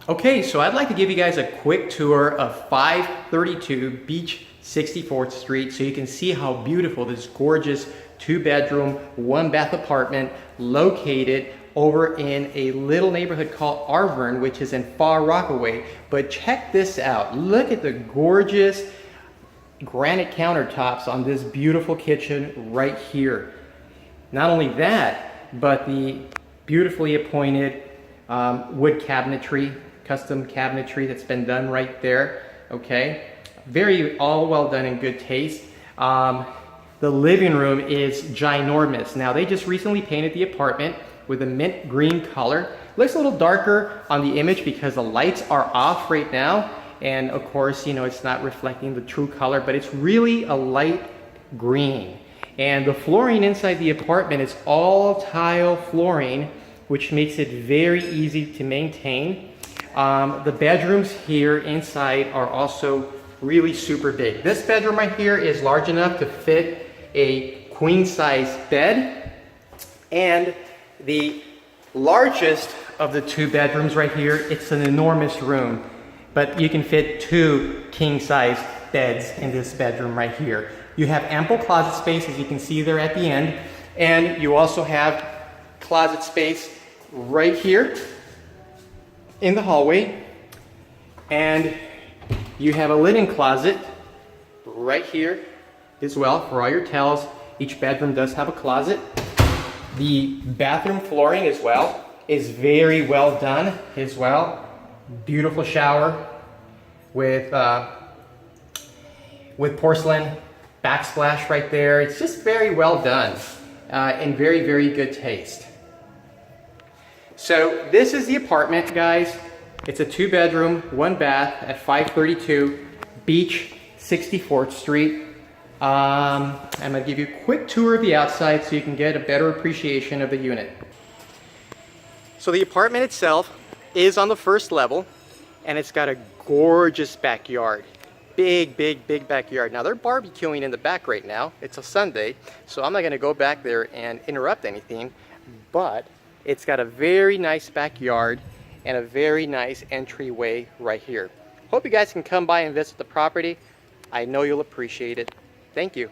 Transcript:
Okay, so I'd like to give you guys a quick tour of 532 Beach 64th Street so you can see how beautiful this gorgeous 2-bedroom, 1-bath apartment located over in a little neighborhood called Adorn, which is in Far Rockaway. But check this out. Look at the gorgeous granite countertops on this beautiful kitchen right here. Not only that, but the beautifully appointed wood cabinetry, custom cabinetry that's been done right there. Okay, very all well done in good taste. The living room is ginormous. Now they just recently painted the apartment with a mint green color. Looks a little darker on the image because the lights are off right now, and of course, you know, it's not reflecting the true color, but it's really a light green. And the flooring inside the apartment is all tile flooring, which makes it very easy to maintain. The bedrooms here inside are also really super big. This bedroom right here is large enough to fit a queen-size bed, and the largest of the 2 bedrooms right here, it's an enormous room, but you can fit 2 king-size beds in this bedroom right here. You have ample closet space, as you can see there at the end, and you also have closet space right here in the hallway, and you have a linen closet right here as well for all your towels. Each bedroom does have a closet. The bathroom flooring as well is very well done as well. Beautiful shower with porcelain backsplash right there. It's just very well done and very, very good taste. So this is the apartment, guys. It's a 2-bedroom, 1-bath at 532 Beach 64th Street. I'm going to give you a quick tour of the outside so you can get a better appreciation of the unit. So the apartment itself is on the 1st level, and it's got a gorgeous backyard. Big, big, big backyard. Now they're barbecuing in the back right now. It's a Sunday, so I'm not going to go back there and interrupt anything, but it's got a very nice backyard and a very nice entryway right here. Hope you guys can come by and visit the property. I know you'll appreciate it. Thank you.